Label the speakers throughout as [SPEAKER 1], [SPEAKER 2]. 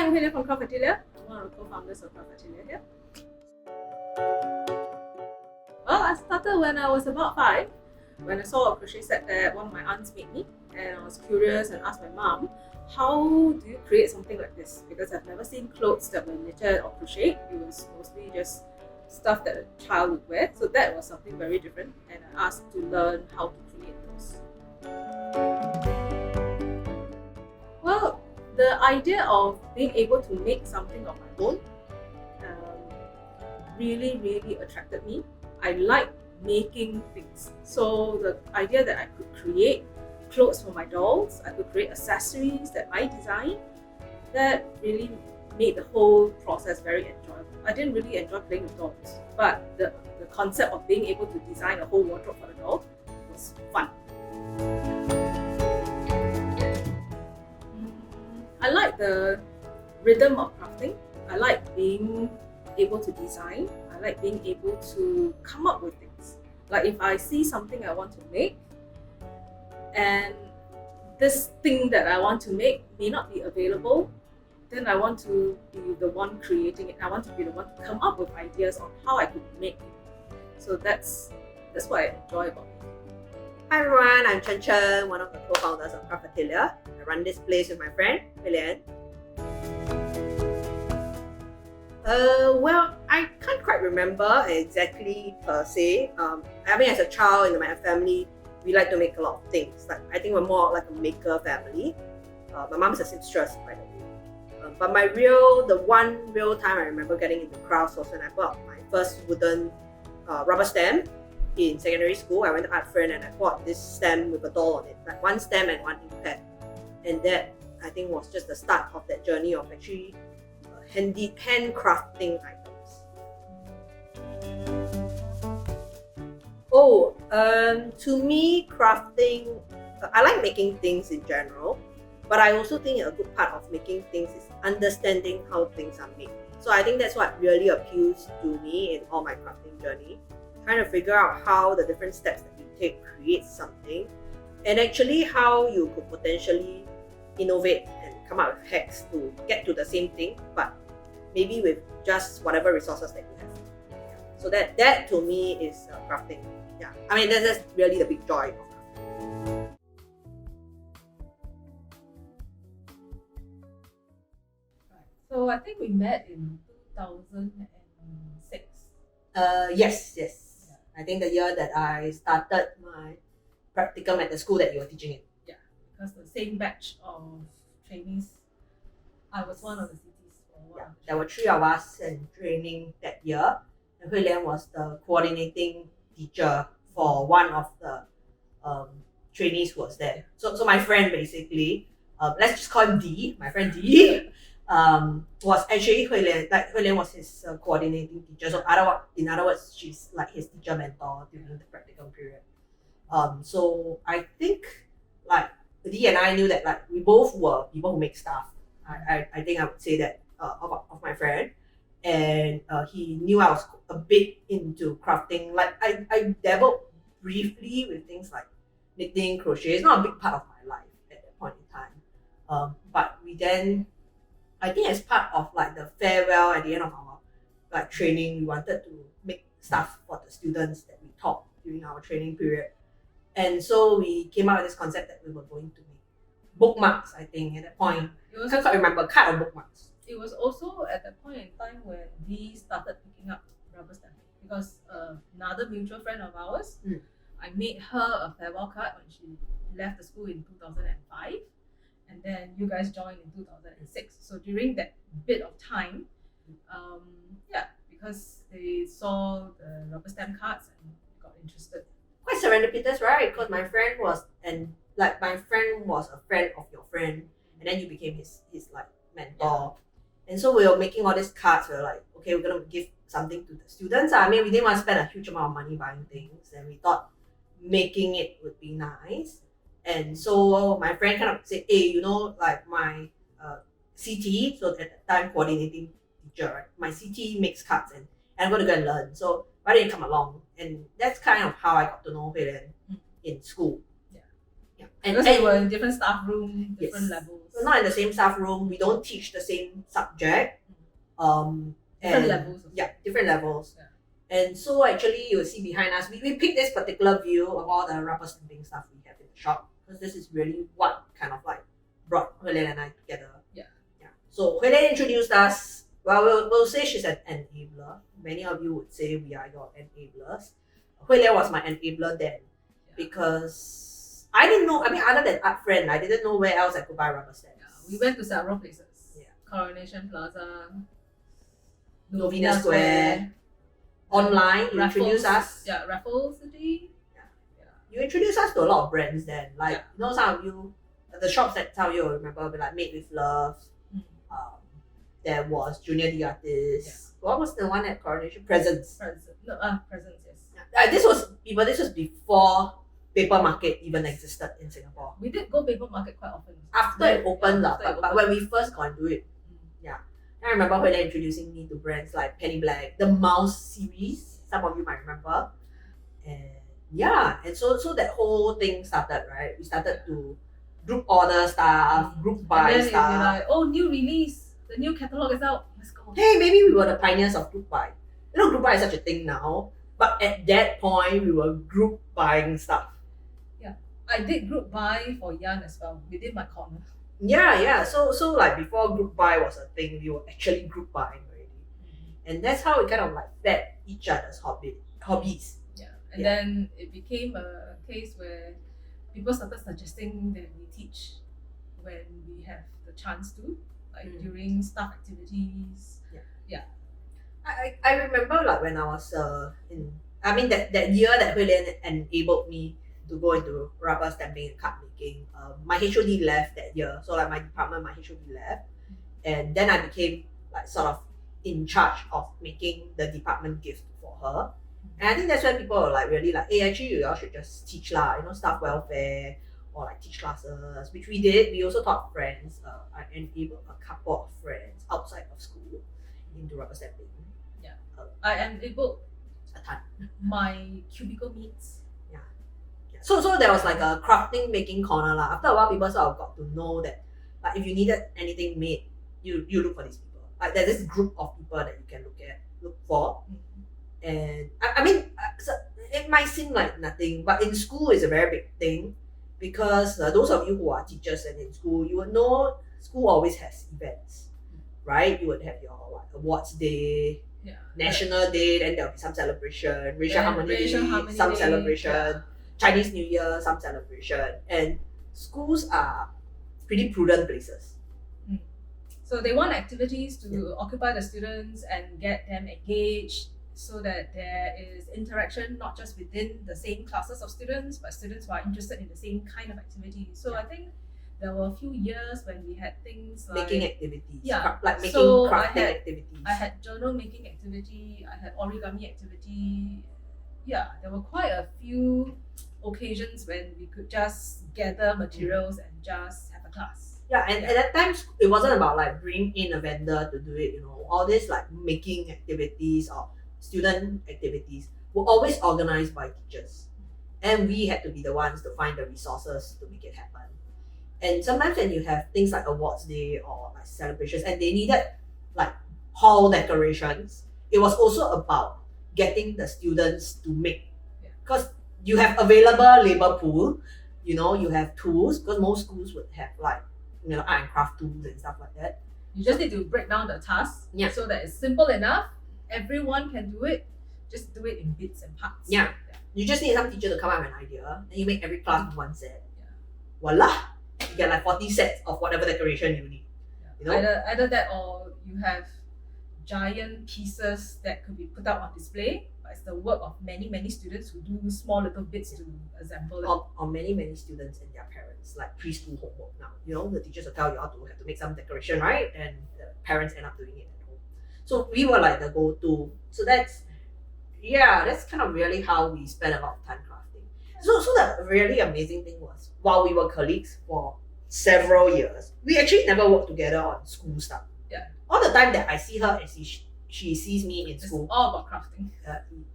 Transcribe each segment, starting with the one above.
[SPEAKER 1] I'm Helen from Craft Atelier. I'm one of the co-founders of Craft Atelier here. Well, I started when I was about 5, when I saw a crochet set that one of my aunts made me, and I was curious and asked my mom, how do you create something like this? Because I've never seen clothes that were knitted or crocheted. It was mostly just stuff that a child would wear. So that was something very different, and I asked to learn how to create those. Well, the idea of being able to make something of my own really attracted me. I like making things. So the idea that I could create clothes for my dolls, I could create accessories that I design, that really made the whole process very enjoyable. I didn't really enjoy playing with dolls, but the concept of being able to design a whole wardrobe for the doll was fun. I like the rhythm of crafting. I like being able to design. I like being able to come up with things. Like if I see something I want to make, and this thing that I want to make may not be available, then I want to be the one creating it. I want to be the one to come up with ideas on how I could make it. So that's what I enjoy about it.
[SPEAKER 2] Hi everyone, I'm Chen Chen, one of the co-founders of Craft Atelier. I run this place with my friend, William. Well, I can't quite remember exactly per se. I mean, as a child in my family, we like to make a lot of things. Like I think we're more like a maker family. My mom's a seamstress, by the way. But the one real time I remember getting into crafts was when I bought my first wooden rubber stamp in secondary school. I went to art friend and I bought this stamp with a doll on it, like one stamp and one ink pad. And that, I think, was just the start of that journey of actually handcrafting items. To me, crafting, I like making things in general, but I also think a good part of making things is understanding how things are made. So I think that's what really appeals to me in all my crafting journey, trying to figure out how the different steps that you take create something, and actually how you could potentially innovate and come up with hacks to get to the same thing, but maybe with just whatever resources that you have. So that to me is crafting. Yeah, I mean that's really the big joy of crafting.
[SPEAKER 1] So I think we met in 2006.
[SPEAKER 2] Yes. Yeah. I think the year that I started my practicum at the school that you were teaching in.
[SPEAKER 1] Yeah, because the same batch of trainees, I was one of the CTs for a while.
[SPEAKER 2] Yeah, there were 3 of us in training that year. And Hui Lian was the coordinating teacher for one of the trainees who was there. So my friend basically, let's just call him D, my friend D, was actually Hui Lian. Like Hui Lian was his coordinating teacher. So in other words, she's like his teacher mentor during the practicum period. So I think like D and I knew that like we both were people who make stuff. I think I would say that of my friend, and he knew I was a bit into crafting. Like I dabbled briefly with things like knitting, crochet. It's not a big part of my life at that point in time. But we then, I think as part of like the farewell at the end of our like training, we wanted to make stuff for the students that we taught during our training period. And so we came out with this concept that we were going to make bookmarks, I think, at that point. I can't quite remember, card or bookmarks.
[SPEAKER 1] It was also at that point in time when we started picking up rubber stamping, because another mutual friend of ours, I made her a farewell card when she left the school in 2005, and then you guys joined in 2006. So during that bit of time, because they saw the rubber stamp cards and got interested.
[SPEAKER 2] Quite serendipitous, right? Because my friend was a friend of your friend, and then you became his like mentor. Yeah. And so we were making all these cards. We were like, okay, we're gonna give something to the students. I mean, we didn't want to spend a huge amount of money buying things, and we thought making it would be nice. And so my friend kind of said, hey, like my CT, so at the time coordinating teacher, right? My CT makes cards and I'm going to go and learn. So why don't you come along? And that's kind of how I got to know Hui Lian in school.
[SPEAKER 1] Yeah.
[SPEAKER 2] Yeah.
[SPEAKER 1] Because we were in different staff room, different levels.
[SPEAKER 2] We're not in the same staff room. We don't teach the same subject.
[SPEAKER 1] Different levels.
[SPEAKER 2] Yeah, different levels.
[SPEAKER 1] Yeah.
[SPEAKER 2] And so actually you'll see behind us, we picked this particular view of all the rubber stamping stuff we have in the shop, because this is really what kind of like brought Hui Lian and I together.
[SPEAKER 1] Yeah.
[SPEAKER 2] So Hui Lian introduced us. Well, we'll say she's an enabler. Many of you would say we are your enablers. Hui Lian was my enabler then, because I didn't know, I mean, other than Art Friend, I didn't know where else I could buy rubber stamps.
[SPEAKER 1] Yeah, we went to several places.
[SPEAKER 2] Yeah.
[SPEAKER 1] Coronation Plaza,
[SPEAKER 2] Novena Square. Online, you introduce us.
[SPEAKER 1] Yeah, Raffles City.
[SPEAKER 2] You introduce us to a lot of brands then. Like, you know, some of you, the shops that some of you will remember, will be like Made with Love. There was Junior the Artist.
[SPEAKER 1] Yeah.
[SPEAKER 2] What was the one at Coronation? Presents.
[SPEAKER 1] Presents, yes.
[SPEAKER 2] This was before paper market even existed in Singapore.
[SPEAKER 1] We did go paper market quite often.
[SPEAKER 2] After it opened,
[SPEAKER 1] after it
[SPEAKER 2] but
[SPEAKER 1] opened.
[SPEAKER 2] when we first got into it, I remember Hui Lian introducing me to brands like Penny Black, the Mouse series. Some of you might remember. And so that whole thing started, right? We started to group order stuff, group buy
[SPEAKER 1] and then
[SPEAKER 2] stuff.
[SPEAKER 1] It'd be like, oh, new release, the new catalog is out, let's go.
[SPEAKER 2] Hey, maybe we were the pioneers of group buy. You know, group buy is such a thing now, but at that point, we were group buying stuff.
[SPEAKER 1] Yeah, I did group buy for yarn as well within my corner.
[SPEAKER 2] Yeah. So like before group buy was a thing, we were actually group buying already, and that's how we kind of like fed each other's hobbies.
[SPEAKER 1] Yeah, and then it became a case where people started suggesting that we teach when we have the chance to, like during staff activities.
[SPEAKER 2] I remember like when I was that year that Hui Lian enabled me to go into rubber stamping and card making. My HOD left that year, so like my department, my HOD left, and then I became like sort of in charge of making the department gift for her. And I think that's when people were like really like, hey, actually you all should just teach lah, you know, staff welfare or like teach classes, which we did. We also taught friends. I enabled a couple of friends outside of school into rubber stamping.
[SPEAKER 1] Yeah, I enabled
[SPEAKER 2] a ton.
[SPEAKER 1] My cubicle mates.
[SPEAKER 2] So there was like a crafting making corner lah. After a while, people sort of got to know that like if you needed anything made, you look for these people. Like there's this group of people that you can look for. And I mean, so it might seem like nothing, but in school it's a very big thing, because those of you who are teachers and in school, you would know school always has events, right? You would have your awards day, National Day, then there'll be some celebration, Racial Harmony Day, some celebration. Chinese New Year, some celebration, and schools are pretty prudent places.
[SPEAKER 1] So they want activities to occupy the students and get them engaged, so that there is interaction not just within the same classes of students, but students who are interested in the same kind of activity. So I think there were a few years when we had things like
[SPEAKER 2] making activities,
[SPEAKER 1] like
[SPEAKER 2] making
[SPEAKER 1] so
[SPEAKER 2] crafting activities.
[SPEAKER 1] I had journal making activity, I had origami activity. Yeah, there were quite a few occasions when we could just gather materials and just have a class.
[SPEAKER 2] Yeah, and at that time it wasn't about like bringing in a vendor to do it, you know. All this like making activities or student activities were always organized by teachers, and we had to be the ones to find the resources to make it happen. And sometimes when you have things like awards day or like celebrations and they needed like hall decorations, it was also about getting the students to make, because you have available labor pool, you know, you have tools, because most schools would have like, you know, art and craft tools and stuff like that.
[SPEAKER 1] You just need to break down the task so that it's simple enough, everyone can do it, just do it in bits and parts.
[SPEAKER 2] Yeah. You just need some teacher to come up with an idea, and you make every class with one set. Voila! You get like 40 sets of whatever decoration you need. You know?
[SPEAKER 1] Either that, or you have giant pieces that could be put out on display, but it's the work of many students who do small little bits to assemble it.
[SPEAKER 2] Or many students and their parents, like preschool homework now. You know, the teachers will tell you how to have to make some decoration, right? And the parents end up doing it at home. So we were like the go-to. So that's kind of really how we spent a lot of time crafting. So the really amazing thing was, while we were colleagues for several years, we actually never worked together on school stuff.
[SPEAKER 1] Yeah.
[SPEAKER 2] All the time that I see her and she sees me in
[SPEAKER 1] It's
[SPEAKER 2] school.
[SPEAKER 1] all about crafting.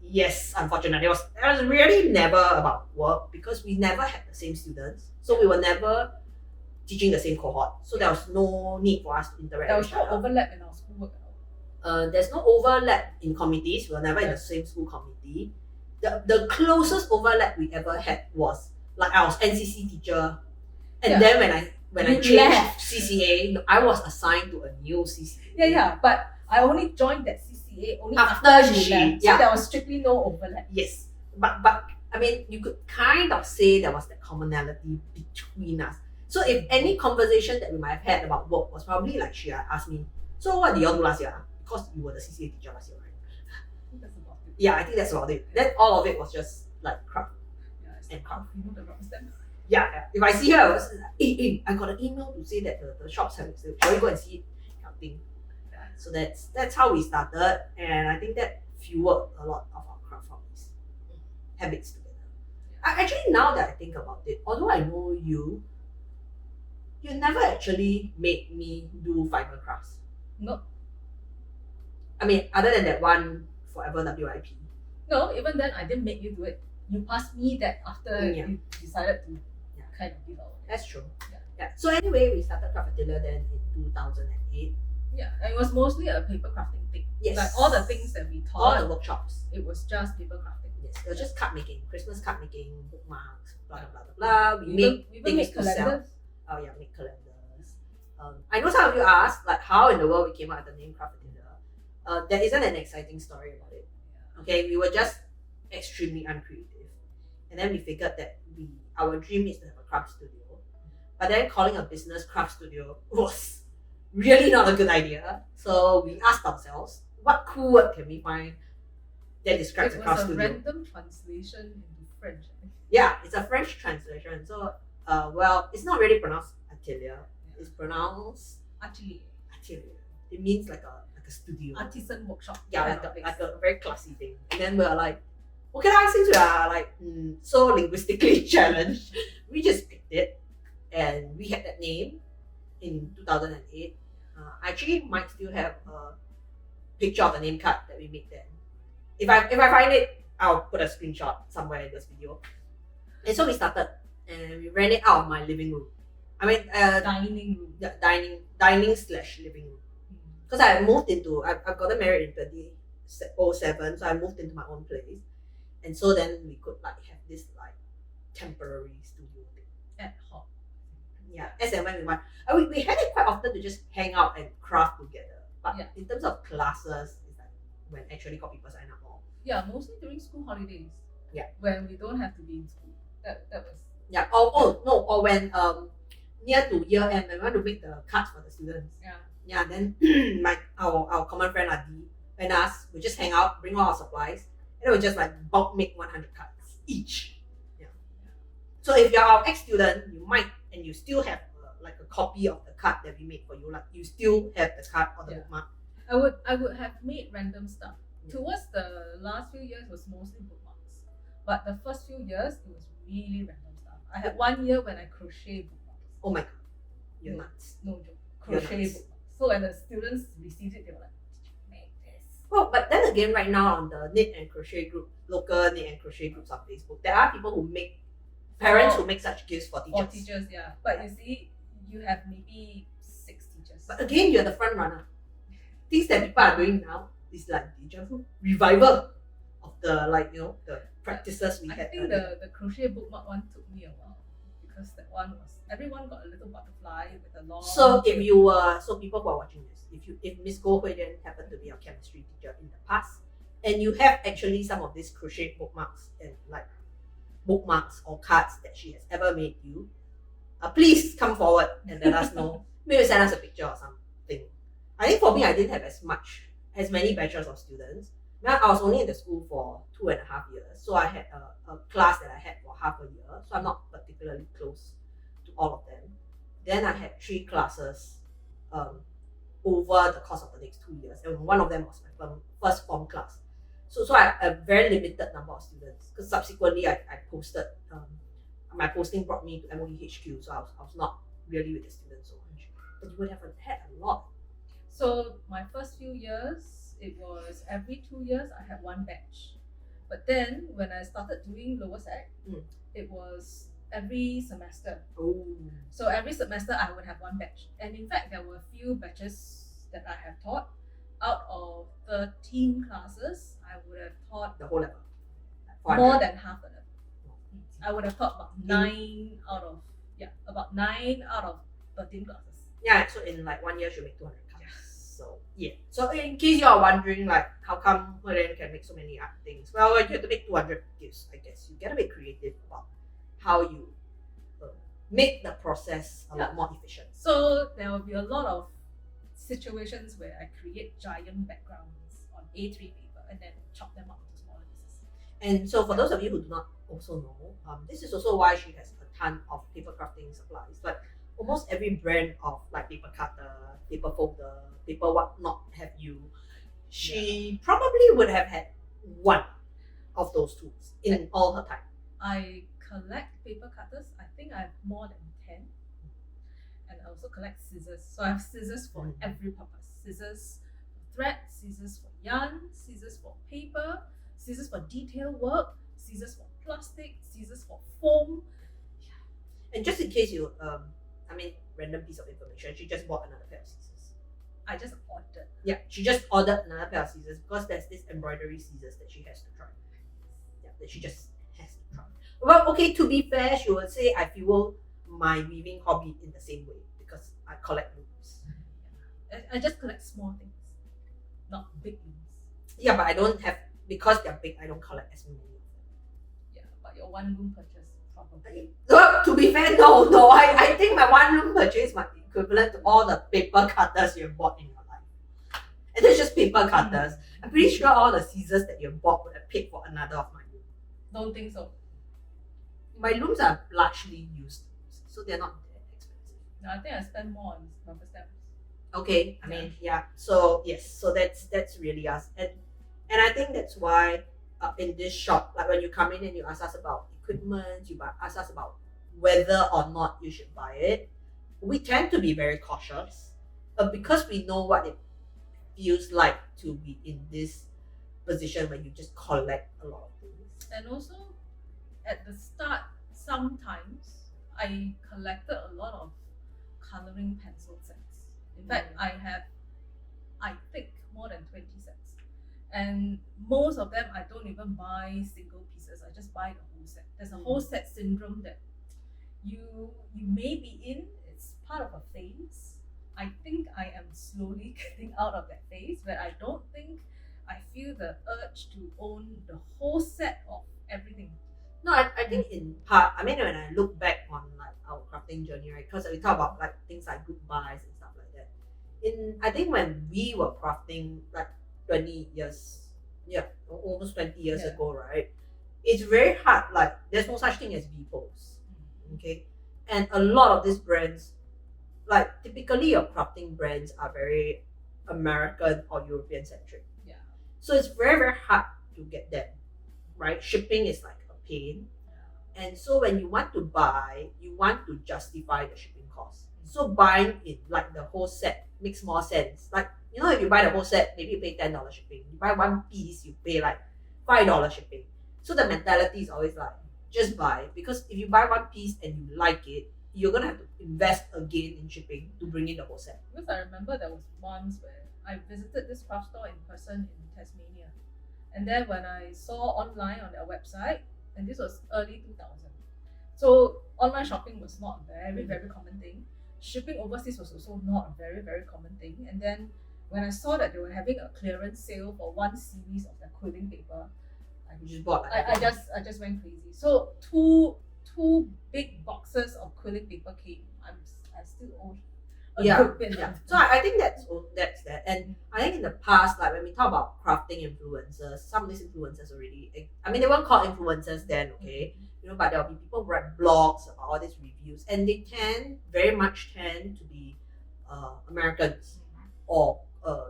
[SPEAKER 2] Yes, unfortunately, it was really never about work because we never had the same students, so we were never teaching the same cohort. So there was no need for us to interact
[SPEAKER 1] There
[SPEAKER 2] with
[SPEAKER 1] was
[SPEAKER 2] each
[SPEAKER 1] no
[SPEAKER 2] other.
[SPEAKER 1] overlap in our schoolwork at all.
[SPEAKER 2] There's no overlap in committees. We were never in the same school committee. The closest overlap we ever had was like I was NCC teacher, and then when I
[SPEAKER 1] You
[SPEAKER 2] changed
[SPEAKER 1] left.
[SPEAKER 2] CCA, I was assigned to a new CCA.
[SPEAKER 1] Yeah, but I only joined that CCA only
[SPEAKER 2] After
[SPEAKER 1] after
[SPEAKER 2] she-
[SPEAKER 1] you left. So
[SPEAKER 2] yeah.
[SPEAKER 1] there was strictly no overlap.
[SPEAKER 2] Yes, but I mean, you could kind of say there was that commonality between us. So if any conversation that we might have had about work was probably like she asked me, so what did you all do last year? Because you were the CCA teacher last year, right?
[SPEAKER 1] I think that's about it.
[SPEAKER 2] Yeah, I think that's about it. Then all of it was just like crap.
[SPEAKER 1] Yeah, it's
[SPEAKER 2] And
[SPEAKER 1] like,
[SPEAKER 2] craft.
[SPEAKER 1] you know the rubber stamp.
[SPEAKER 2] Yeah. If I see her, I was like, hey, I got an email to say that the shops have sale. Shall we go and see it? Kind of thing. Yeah. So that's how we started, and I think that fueled a lot of our craft hobbies, habits together. Actually, now that I think about it, although I know you never actually made me do fiber crafts.
[SPEAKER 1] No,
[SPEAKER 2] I mean, other than that one forever WIP.
[SPEAKER 1] no, even then I didn't make you do it. You passed me that after
[SPEAKER 2] Yeah.
[SPEAKER 1] you decided to
[SPEAKER 2] Yeah.
[SPEAKER 1] kind of give out.
[SPEAKER 2] That's true.
[SPEAKER 1] Yeah.
[SPEAKER 2] Yeah. So anyway, we started Craft Atelier then in 2008.
[SPEAKER 1] Yeah, and it was mostly a paper crafting thing.
[SPEAKER 2] Yes.
[SPEAKER 1] Like all the things that we
[SPEAKER 2] All
[SPEAKER 1] taught,
[SPEAKER 2] the workshops.
[SPEAKER 1] it was just paper crafting.
[SPEAKER 2] Yes. It was just card making, Christmas card making, bookmarks, blah blah blah blah blah. We
[SPEAKER 1] We
[SPEAKER 2] make
[SPEAKER 1] even
[SPEAKER 2] things
[SPEAKER 1] make
[SPEAKER 2] to sell.
[SPEAKER 1] calendars.
[SPEAKER 2] Oh yeah, make calendars. I know some of you asked like how in the world we came up with the name Craft Atelier. There isn't an exciting story about it. Okay, we were just extremely uncreative, and then we figured that our dream is to have a craft studio, but then calling a business craft studio was really not a good idea. So we asked ourselves, what cool word can we find that describes
[SPEAKER 1] It
[SPEAKER 2] a craft
[SPEAKER 1] was a
[SPEAKER 2] studio?
[SPEAKER 1] random translation into French. I think.
[SPEAKER 2] Yeah, it's a French translation. So, well, it's not really pronounced atelier. It's pronounced
[SPEAKER 1] Atelier,
[SPEAKER 2] atelier. It means like a studio.
[SPEAKER 1] artisan workshop.
[SPEAKER 2] Yeah,
[SPEAKER 1] kind
[SPEAKER 2] like
[SPEAKER 1] of
[SPEAKER 2] a,
[SPEAKER 1] place.
[SPEAKER 2] like a very classy thing. And then we're like, okay, since we are like so linguistically challenged, we just picked it, and we had that name in 2008. I actually might still have a picture of the name card that we made then. If I find it, I'll put a screenshot somewhere in this video. And so we started, and we ran it out of my living room. I mean,
[SPEAKER 1] dining room.
[SPEAKER 2] yeah, dining slash living room. Because I moved I've gotten married in 2007, so I moved into my own place, and so then we could like have this like temporary studio thing.
[SPEAKER 1] Ad hoc.
[SPEAKER 2] Yeah, as and when we want. We had it quite often to just hang out and craft together. But
[SPEAKER 1] Yeah.
[SPEAKER 2] in terms of classes, it's like when actually got people sign up more.
[SPEAKER 1] Yeah, mostly during school holidays.
[SPEAKER 2] Yeah.
[SPEAKER 1] When we don't have to be in school. That was.
[SPEAKER 2] Yeah. Or when near to year end, when we want to make the cards for the students.
[SPEAKER 1] Yeah.
[SPEAKER 2] Yeah, then our common friend Adi and us, we just hang out, bring all our supplies, and then we just like bulk make 100 cards each. Yeah. So if you're our ex-student, you might, and you still have like a copy of the card that we made for you, like you still have the card or the
[SPEAKER 1] Yeah.
[SPEAKER 2] bookmark.
[SPEAKER 1] I would have made random stuff.
[SPEAKER 2] Yeah.
[SPEAKER 1] Towards the last few years, it was mostly bookmarks. But the first few years, it was really random stuff. I had 1 year when I crochet bookmarks.
[SPEAKER 2] Oh my god, you're
[SPEAKER 1] No.
[SPEAKER 2] nuts.
[SPEAKER 1] No joke.
[SPEAKER 2] You're
[SPEAKER 1] Crochet
[SPEAKER 2] nuts.
[SPEAKER 1] bookmarks. So when the students received it, they were like, "Did you make this?"
[SPEAKER 2] Well, but then again, right now on the knit and crochet group, local knit and crochet groups on Facebook, there are people who make parents who make such gifts for teachers.
[SPEAKER 1] For teachers, yeah. But you see, you have maybe 6 teachers.
[SPEAKER 2] But again, you're the front runner. Things that people are doing now is like the revival of the the practices we
[SPEAKER 1] I
[SPEAKER 2] had.
[SPEAKER 1] think
[SPEAKER 2] earlier.
[SPEAKER 1] the crochet bookmark one took me a while because that one was everyone got a little butterfly with a long.
[SPEAKER 2] So if you were people who are watching this, if Miss Goh Hui Lian happened to be your chemistry teacher in the past, and you have actually some of these crochet bookmarks and like bookmarks or cards that she has ever made you, please come forward and let us know. Maybe send us a picture or something. I think for me, I didn't have as many batches of students. Now I was only in the school for 2.5 years, so I had a class that I had for half a year. So I'm not particularly close to all of them. Then I had 3 classes over the course of the next 2 years, and one of them was my first form class. So I had a very limited number of students because subsequently I posted. My posting brought me to MOE HQ, so I was not really with the students so much. But you would have had a lot.
[SPEAKER 1] So my first few years, it was every 2 years I had one batch. But then when I started doing lower sec, it was every semester.
[SPEAKER 2] Oh.
[SPEAKER 1] So every semester I would have one batch. And in fact, there were a few batches that I have taught. Out of 13 classes, I would have taught
[SPEAKER 2] The whole level.
[SPEAKER 1] more than half of them. I would have taught about 9 out of 13 classes.
[SPEAKER 2] Yeah, so in like 1 year she'll make 200 cups. Yes. So yeah. So in case you are wondering like how come Helen can make so many art things? Well, you have to make 200 gifts, I guess. You get a bit creative about how you make the process a lot more efficient.
[SPEAKER 1] So there will be a lot of situations where I create giant backgrounds on A3 paper and then chop them up into smaller pieces.
[SPEAKER 2] And so for those of you who do not also know, this is also why she has a ton of paper crafting supplies. Like almost every brand of like paper cutter, paper folder, paper whatnot have you, she probably would have had one of those tools in all her time.
[SPEAKER 1] I collect paper cutters. I think I have more than 10. And I also collect scissors. So I have scissors for every purpose. Scissors for thread, scissors for yarn, scissors for paper, scissors for detail work, scissors for plastic, scissors for foam.
[SPEAKER 2] And just in case you, random piece of information, she just bought another pair of scissors.
[SPEAKER 1] I just ordered.
[SPEAKER 2] Yeah, she just ordered another pair of scissors because there's this embroidery scissors that she has to try. Yeah, that she just has to try. Well, okay, to be fair, she would say I fuel my weaving hobby in the same way because I collect looms.
[SPEAKER 1] I just collect small things, not big looms.
[SPEAKER 2] Yeah, but I don't have, because they're big, I don't collect as many of them.
[SPEAKER 1] Yeah, but your one loom purchase probably.
[SPEAKER 2] To be fair, no. I think my one loom purchase might be equivalent to all the paper cutters you've bought in your life. And it's just paper cutters. I'm pretty sure all the scissors that you bought would have paid for another of my looms.
[SPEAKER 1] Don't think so.
[SPEAKER 2] My looms are largely used, so they're not that expensive.
[SPEAKER 1] No, I think I spend more on rubber stamps.
[SPEAKER 2] Okay, I mean, yeah. So yes, so that's really us, and I think that's why in this shop, like when you come in and you ask us about equipment, you ask us about whether or not you should buy it, we tend to be very cautious, because we know what it feels like to be in this position where you just collect a lot of things.
[SPEAKER 1] And also, at the start, sometimes I collected a lot of coloring pencil sets. In fact, I have, I think, more than 20 sets. And most of them, I don't even buy single pieces. I just buy the whole set. There's a whole set syndrome that you may be in. It's part of a phase. I think I am slowly getting out of that phase where I don't think I feel the urge to own the whole set of everything.
[SPEAKER 2] No, I think in part, I mean, when I look back on like our crafting journey, right, because we talk about like things like group buys and stuff like that. I think when we were crafting like 20 years, almost 20 years ago, right, it's very hard. Like there's no such thing as VPOs, okay, and a lot of these brands, like typically your crafting brands are very American or European centric. Yeah. So it's very, very hard to get them, right? Shipping is like a pain. And so when you want to buy, you want to justify the shipping cost. So buying it like the whole set makes more sense. Like, you know, if you buy the whole set, maybe you pay $10 shipping. You buy one piece, you pay like $5 shipping. So the mentality is always like, just buy. Because if you buy one piece and you like it, you're gonna have to invest again in shipping to bring in the whole set.
[SPEAKER 1] Because I remember there was once where I visited this craft store in person in Tasmania. And then when I saw online on their website, and this was early 2000. So online shopping was not a very, very common thing. Shipping overseas was also not a very, very common thing. And then when I saw that they were having a clearance sale for one series of their quilling paper,
[SPEAKER 2] you just bought like
[SPEAKER 1] I just went crazy. So two big boxes of quilling paper came. I still own a good bit.
[SPEAKER 2] Yeah. So I think that's that. And I think in the past, like when we talk about crafting influencers, some of these influencers already, I mean, they weren't called influencers then, okay? You know, but there'll be people who write blogs about all these reviews, and they very much tend to be Americans or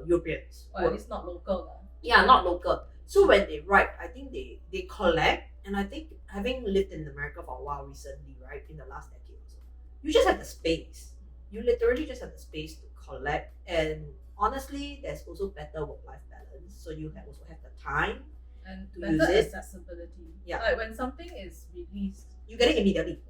[SPEAKER 2] Europeans.
[SPEAKER 1] Or at least not local.
[SPEAKER 2] Yeah, not local. So when they write, I think they collect, and I think having lived in America for a while recently, right, in the last decade or so, you just have the space. You literally just have the space to collect, and honestly, there's also better work-life balance. So you also have the time
[SPEAKER 1] and
[SPEAKER 2] to
[SPEAKER 1] better
[SPEAKER 2] use it.
[SPEAKER 1] accessibility.
[SPEAKER 2] Yeah.
[SPEAKER 1] Like when something is released,
[SPEAKER 2] You get it immediately.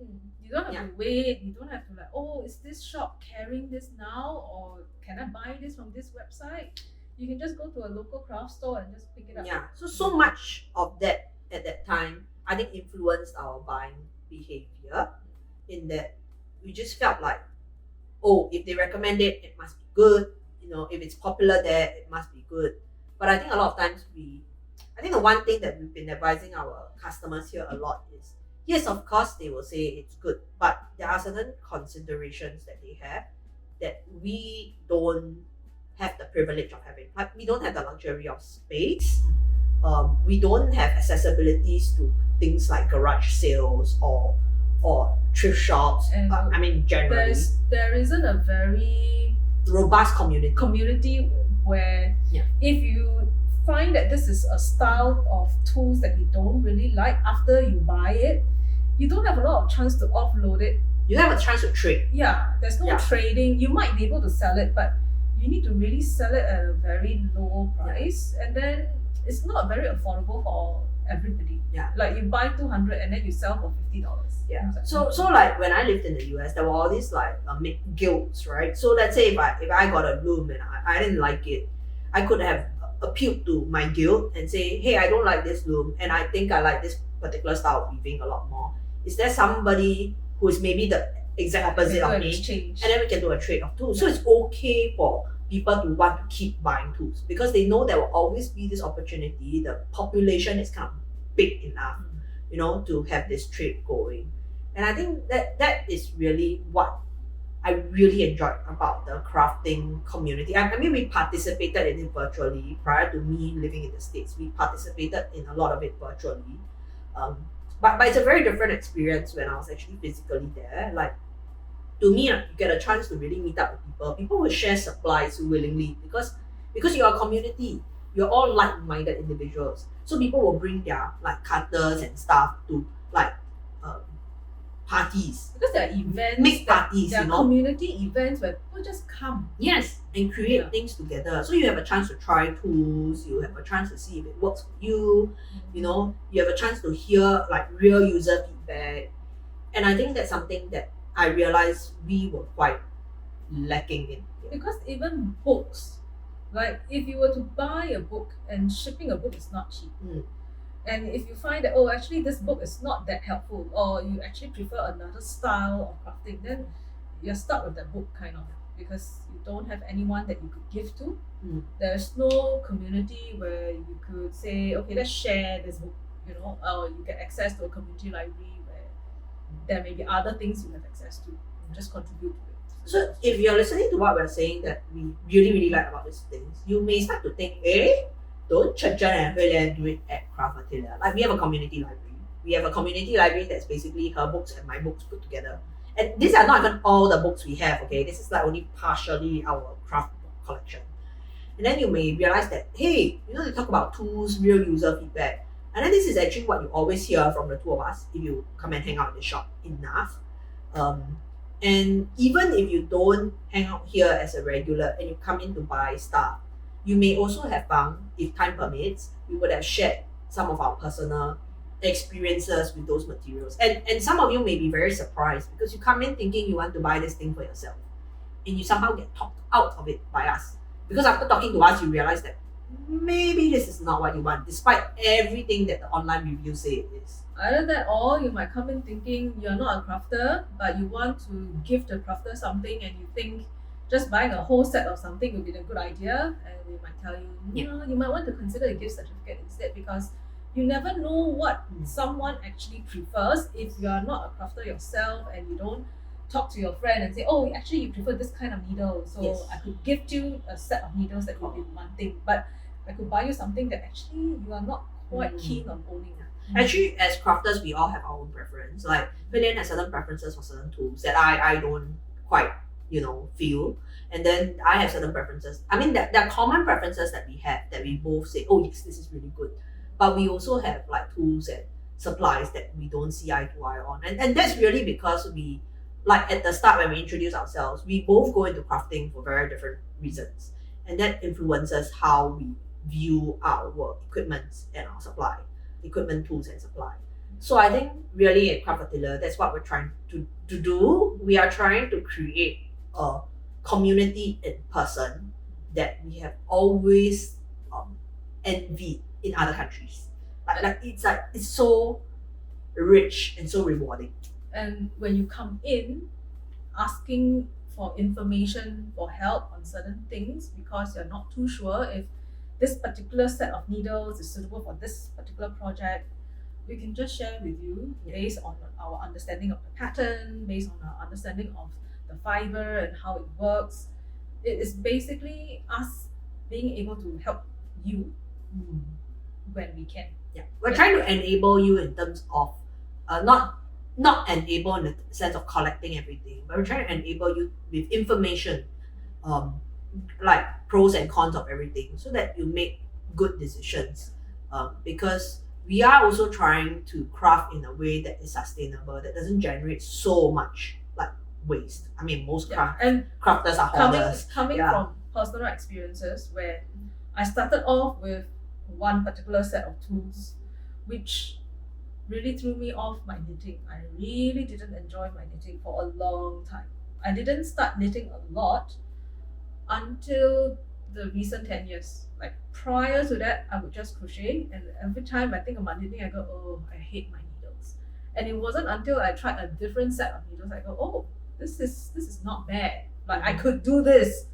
[SPEAKER 1] you don't have
[SPEAKER 2] Yeah.
[SPEAKER 1] to wait. You don't have to like, oh, is this shop carrying this now, or can I buy this from this website? You can just go to a local craft store and just pick it up.
[SPEAKER 2] Yeah. So much of that at that time, I think, influenced our buying behavior. In that, we just felt like, oh, if they recommend it, it must be good. You know, if it's popular there, it must be good. But I think a lot of times I think the one thing that we've been advising our customers here a lot is, yes, of course, they will say it's good, but there are certain considerations that they have that we don't have the privilege of having. Like, we don't have the luxury of space. We don't have accessibilities to things like garage sales or thrift shops.
[SPEAKER 1] And
[SPEAKER 2] I mean, generally,
[SPEAKER 1] there isn't a very
[SPEAKER 2] robust
[SPEAKER 1] community where if you find that this is a style of tools that you don't really like, after you buy it, you don't have a lot of chance to offload it.
[SPEAKER 2] You have a chance to trade.
[SPEAKER 1] Yeah, there's no trading. You might be able to sell it, but you need to really sell it at a very low price, and then it's not very affordable for everybody.
[SPEAKER 2] Yeah.
[SPEAKER 1] Like you buy 200 and then you sell for $50.
[SPEAKER 2] Yeah. So like when I lived in the US, there were all these like guilds, right? So let's say if I got a loom and I didn't like it, I could have appealed to my guild and say, hey, I don't like this loom and I think I like this particular style of weaving a lot more. Is there somebody who is maybe the exact opposite of me?
[SPEAKER 1] Exchange.
[SPEAKER 2] And then we can do a trade of tools. So it's okay for people to want to keep buying tools because they know there will always be this opportunity. The population is kind of big enough, you know, to have this trade going. And I think that is really what I really enjoyed about the crafting community. I mean, we participated in it virtually prior to me living in the States. We participated in a lot of it virtually. But it's a very different experience when I was actually physically there. Like, to me, you get a chance to really meet up with people. People will share supplies willingly because you're a community. You're all like-minded individuals. So people will bring their like cutters and stuff to like parties.
[SPEAKER 1] Because there are events,
[SPEAKER 2] make parties,
[SPEAKER 1] there are community events where people just come.
[SPEAKER 2] Yes, and create things together. So you have a chance to try tools. You have a chance to see if it works for you. You know, you have a chance to hear like real user feedback. And I think that's something that I realized we were quite lacking in.
[SPEAKER 1] Because even books, like if you were to buy a book, and shipping a book is not cheap. And if you find that, oh, actually this book is not that helpful, or you actually prefer another style of crafting, then you're stuck with that book kind of, because you don't have anyone that you could give to. There's no community where you could say, okay, let's share this book, you know, or you get access to a community library where there may be other things you have access to. Just contribute to it.
[SPEAKER 2] So if you're listening to what we're saying that we really, really like about these things, you may start to think, don't Chen and Hui do it at Craft Atelier. Like, we have a community library. We have a community library that's basically her books and my books put together. And these are not even all the books we have, okay? This is like only partially our craft book collection. And then you may realize that, hey, you know, they talk about tools, real user feedback. And then this is actually what you always hear from the two of us if you come and hang out in the shop enough. And even if you don't hang out here as a regular and you come in to buy stuff, you may also have found, if time permits, we would have shared some of our personal experiences with those materials. And some of you may be very surprised because you come in thinking you want to buy this thing for yourself and you somehow get talked out of it by us. Because after talking to us, you realize that maybe this is not what you want, despite everything that the online reviews say it is.
[SPEAKER 1] Either that, or you might come in thinking you're not a crafter, but you want to give the crafter something and you think just buying a whole set of something would be a good idea, and we might tell you, you might want to consider a gift certificate instead, because you never know what someone actually prefers. If you are not a crafter yourself and you don't talk to your friend and say, oh, actually you prefer this kind of needle, so I could gift you a set of needles that you've been wanting, but I could buy you something that actually you are not quite keen on owning.
[SPEAKER 2] Actually, as crafters, we all have our own preference. Like, William has certain preferences for certain tools that I don't quite, feel. And then I have certain preferences. I mean, there are common preferences that we have that we both say, oh yes, this is really good. But we also have like tools and supplies that we don't see eye to eye on. And that's really because we, like at the start when we introduce ourselves, we both go into crafting for very different reasons. and that influences how we view our equipment and our supply, equipment, tools, and supply. So I think really at Craft Atelier, that's what we're trying to do. We are trying to create a community in person that we have always envied in other countries. Like it's so rich and so rewarding.
[SPEAKER 1] And when you come in asking for information or help on certain things because you're not too sure if this particular set of needles is suitable for this particular project, we can just share with you based on our understanding of the pattern, based on our understanding of the fiber and how it works. It is basically us being able to help you when we can.
[SPEAKER 2] Yeah, we're trying to enable you in terms of not enable in the sense of collecting everything, but we're trying to enable you with information, like pros and cons of everything, so that you make good decisions. Because we are also trying to craft in a way that is sustainable, that doesn't generate so much like waste. I mean, most
[SPEAKER 1] And
[SPEAKER 2] crafters are hoarders.
[SPEAKER 1] coming from personal experiences where I started off with one particular set of tools, which really threw me off my knitting. I really didn't enjoy my knitting for a long time. I didn't start knitting a lot until the recent 10 years. Like prior to that, I would just crochet, and every time I think about knitting, I go, oh, I hate my needles. And it wasn't until I tried a different set of needles, I go, oh, this is not bad. Like I could do this.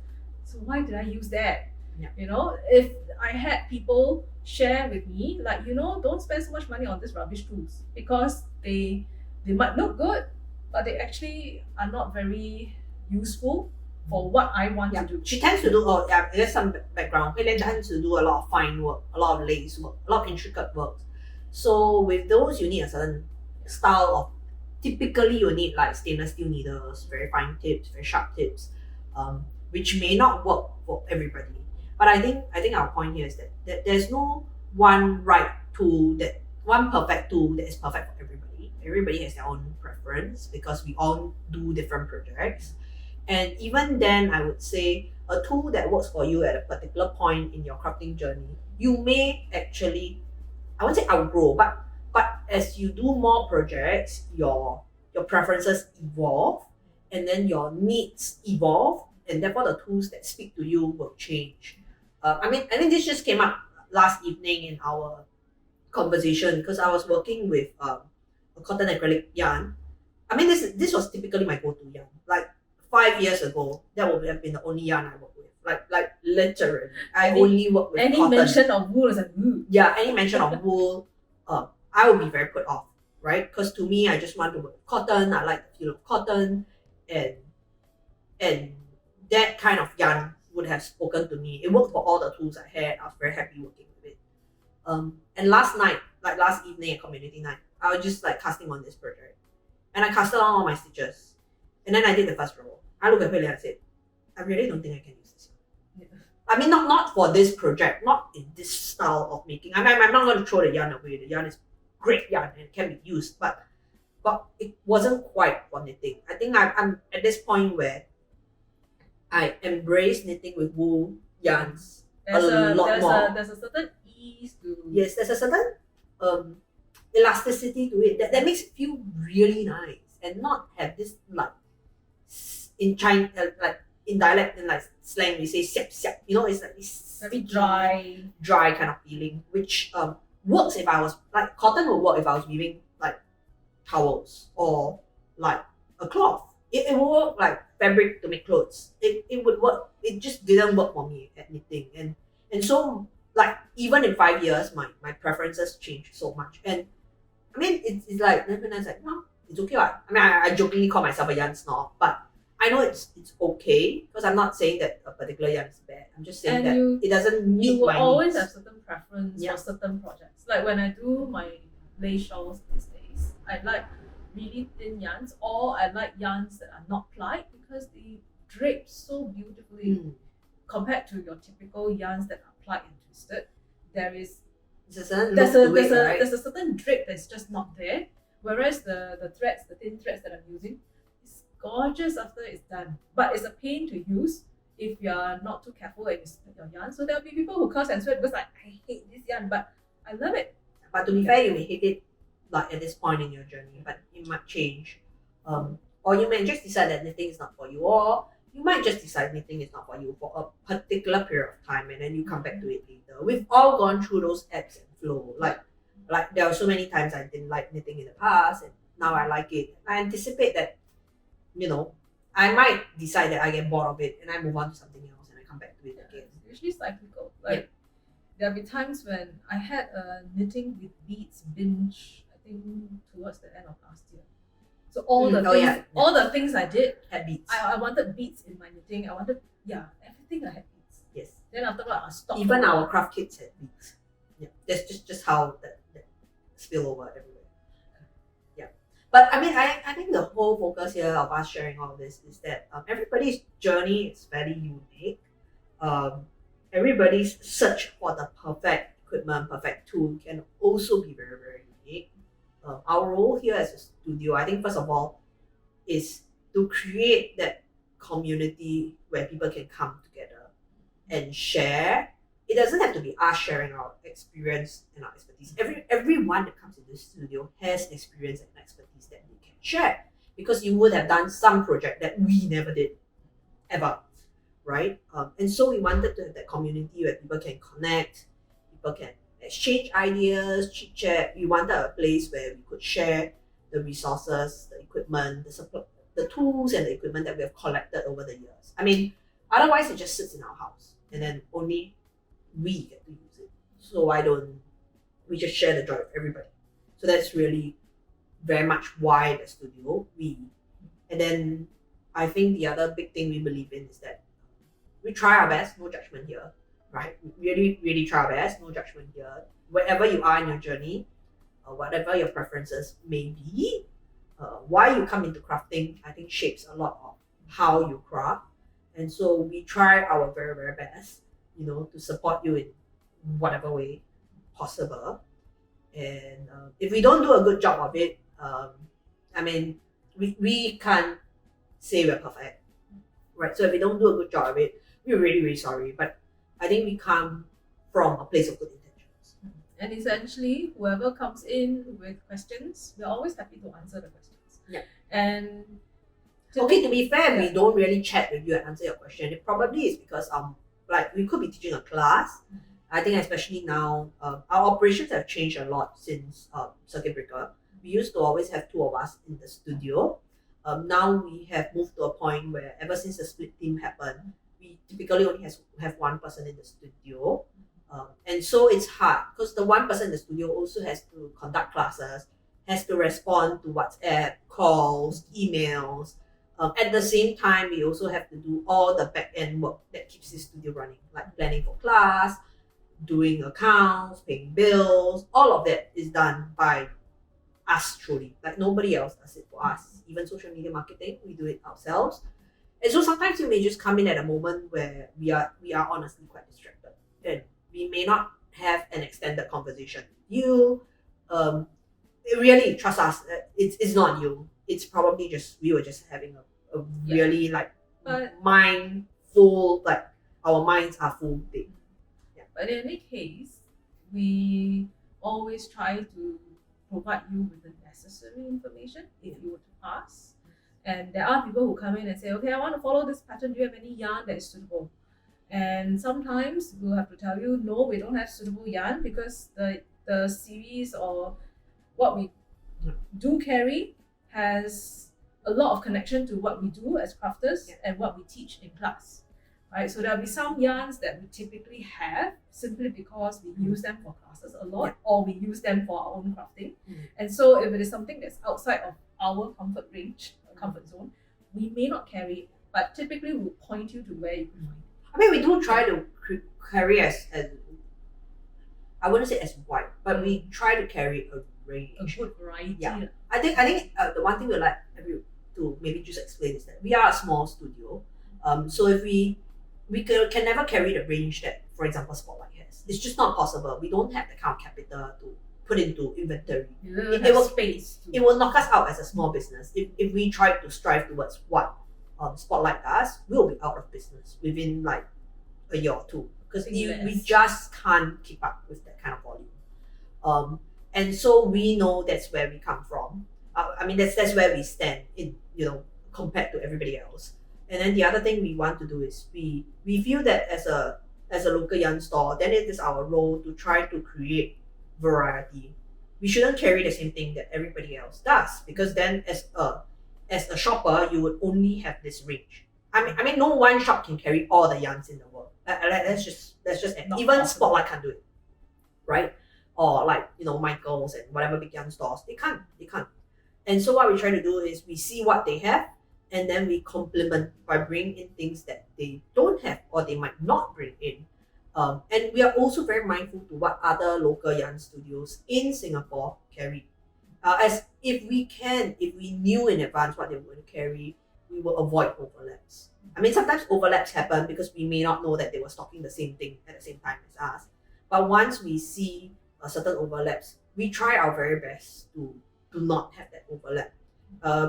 [SPEAKER 1] So why did I use that?
[SPEAKER 2] Yeah.
[SPEAKER 1] You know, if I had people share with me, like, you know, don't spend so much money on these rubbish tools because they might look good, but they actually are not very useful for what I want to do.
[SPEAKER 2] She tends to do there's some background. Hui Lian tends to do a lot of fine work, a lot of lace work, a lot of intricate work. So with those, you need a certain style of. Typically, you need like stainless steel needles, very fine tips, very sharp tips, which may not work for everybody. But I think our point here is that there's no one perfect tool that is perfect for everybody. Everybody has their own preference because we all do different projects. And even then, I would say a tool that works for you at a particular point in your crafting journey, you may actually, I won't say outgrow, but as you do more projects, your preferences evolve, and then your needs evolve, and therefore the tools that speak to you will change. I mean this just came up last evening in our conversation because I was working with a cotton acrylic yarn. I mean this was typically my go-to yarn. Like 5 years ago, that would have been the only yarn I worked with. Like literally, I only work with
[SPEAKER 1] any
[SPEAKER 2] cotton.
[SPEAKER 1] mention of wool is like
[SPEAKER 2] Yeah, any mention of wool, I would be very put off, right? Because to me, I just want to work with cotton. I like the feel of cotton, and that kind of yarn would have spoken to me. It worked for all the tools I had. I was very happy working with it. And last evening at community night, I was just like casting on this project, and I casted on all my stitches, and then I did the first row. I looked at Hui Lian and I said, I really don't think I can use this. Yeah. I mean, not for this project, not in this style of making. I mean, I'm not going to throw the yarn away. The yarn is great yarn and can be used, but it wasn't quite for knitting. I think I'm at this point where I embrace knitting with wool yarns a lot more.
[SPEAKER 1] There's a certain ease to.
[SPEAKER 2] Yes, there's a certain elasticity to it that makes it feel really nice and not have this like in China like in dialect and like slang we say siap siap. You know, it's like this
[SPEAKER 1] very dry
[SPEAKER 2] kind of feeling, which works if I was like cotton would work if I was weaving like towels or like a cloth. It would work like fabric to make clothes. It would work. It just didn't work for me at knitting, and so like even in 5 years, my preferences changed so much. And I mean it's like when I was like, no, it's okay. Right? I mean I jokingly call myself a yarn snob, but I know it's okay because I'm not saying that a particular yarn is bad. I'm just saying that it doesn't meet
[SPEAKER 1] you will
[SPEAKER 2] my
[SPEAKER 1] always
[SPEAKER 2] needs.
[SPEAKER 1] have certain preference for certain projects. Like when I do my lace shawls these days, I like really thin yarns, or I like yarns that are not plied because they drape so beautifully compared to your typical yarns that are plied and twisted. There's a certain drape that's just not there. Whereas the thin threads that I'm using, it's gorgeous after it's done, but it's a pain to use if you're not too careful and you split your yarn. So there'll be people who curse and sweat because like, I hate this yarn, but I love it.
[SPEAKER 2] But to be fair, you may hate it like at this point in your journey, but it might change. Or you may just decide that knitting is not for you, or you might just decide knitting is not for you for a particular period of time, and then you come back to it later. We've all gone through those ebbs and flow. Like there are so many times I didn't like knitting in the past, and now I like it. I anticipate that, I might decide that I get bored of it and I move on to something else and I come back to it again.
[SPEAKER 1] It's usually cyclical. Like there'll be times when I had a knitting with beads binge, I think towards the end of last year. So all the things I did
[SPEAKER 2] had beads.
[SPEAKER 1] I wanted beads in my knitting. I wanted everything I had beads.
[SPEAKER 2] Yes.
[SPEAKER 1] Then afterward I stopped.
[SPEAKER 2] Even our craft kits had beads. Yeah. That's just how that spill over everywhere. Yeah. But I mean I think the whole focus here of us sharing all this is that everybody's journey is very unique. Everybody's search for the perfect equipment, perfect tool can also be very, very unique. Our role here as a studio, I think first of all, is to create that community where people can come together and share. It doesn't have to be us sharing our experience and our expertise. Everyone that comes to this studio has experience and expertise that they can share, because you would have done some project that we never did ever, right? And so we wanted to have that community where people can connect, people can exchange ideas, chit chat. We wanted a place where we could share the resources, the equipment, the tools and the equipment that we have collected over the years. I mean, otherwise it just sits in our house and then only we get to use it. So why don't we just share the joy with everybody? So that's really very much why the studio. And then I think the other big thing we believe in is that we try our best, no judgment here, right? We really, really try our best, no judgment here. Wherever you are in your journey, whatever your preferences may be, why you come into crafting, I think shapes a lot of how you craft. And so we try our very, very best, to support you in whatever way possible. And if we don't do a good job of it, I mean, we can't say we're perfect, right? So if we don't do a good job of it, we're really, really sorry. But I think we come from a place of good intentions.
[SPEAKER 1] And essentially, whoever comes in with questions, we're always happy to answer the questions.
[SPEAKER 2] Yeah.
[SPEAKER 1] And
[SPEAKER 2] to be fair, we don't really chat with you and answer your question. It probably is because like we could be teaching a class. I think especially now, our operations have changed a lot since circuit breaker. We used to always have two of us in the studio. Now we have moved to a point where ever since the split team happened, we typically only have one person in the studio. And so it's hard because the one person in the studio also has to conduct classes, has to respond to WhatsApp, calls, emails. At the same time, we also have to do all the back-end work that keeps this studio running, like planning for class, doing accounts, paying bills. All of that is done by us truly. Like nobody else does it for us. Even social media marketing, we do it ourselves. And so sometimes you may just come in at a moment where we are honestly quite distracted, and we may not have an extended conversation with you. Really, trust us, it's not you. It's probably just we were just having a really mind full, like our minds are full thing. Yeah.
[SPEAKER 1] But in any case, we always try to provide you with the necessary information if you were to pass. And there are people who come in and say, okay, I want to follow this pattern. Do you have any yarn that is suitable? And sometimes we'll have to tell you, no, we don't have suitable yarn because the series or what we do carry has a lot of connection to what we do as crafters and what we teach in class. Right? So there'll be some yarns that we typically have simply because we use them for classes a lot or we use them for our own crafting. And so if it is something that's outside of our comfort range, comfort zone, we may not carry it, but typically we'll point you to where you can find it.
[SPEAKER 2] I mean, we do try to carry as I wouldn't say as wide, but we try to carry a range.
[SPEAKER 1] A good variety.
[SPEAKER 2] Yeah. I think the one thing we like to maybe just explain is that we are a small studio. So if we can never carry the range that, for example, Spotlight has. It's just not possible. We don't have the kind of capital to put into inventory.
[SPEAKER 1] It will space.
[SPEAKER 2] It will knock us out as a small business if we try to strive towards what spotlight us, we'll be out of business within like a year or two because we
[SPEAKER 1] Yes.
[SPEAKER 2] just can't keep up with that kind of volume. And so we know that's where we come from. I mean, that's where we stand in, compared to everybody else. And then the other thing we want to do is we feel that as a local yarn store, then it is our role to try to create variety. We shouldn't carry the same thing that everybody else does because then as a shopper, you would only have this range. I mean, no one shop can carry all the yarns in the world. That's just
[SPEAKER 1] Not
[SPEAKER 2] even
[SPEAKER 1] possible.
[SPEAKER 2] Spotlight can't do it, right? Or like Michaels and whatever big yarn stores, they can't. And so what we try to do is we see what they have, and then we complement by bringing in things that they don't have or they might not bring in. And we are also very mindful to what other local yarn studios in Singapore carry. As if we knew in advance what they were going to carry, we will avoid overlaps. I mean, sometimes overlaps happen because we may not know that they were stocking the same thing at the same time as us. But once we see certain overlaps, we try our very best to not have that overlap.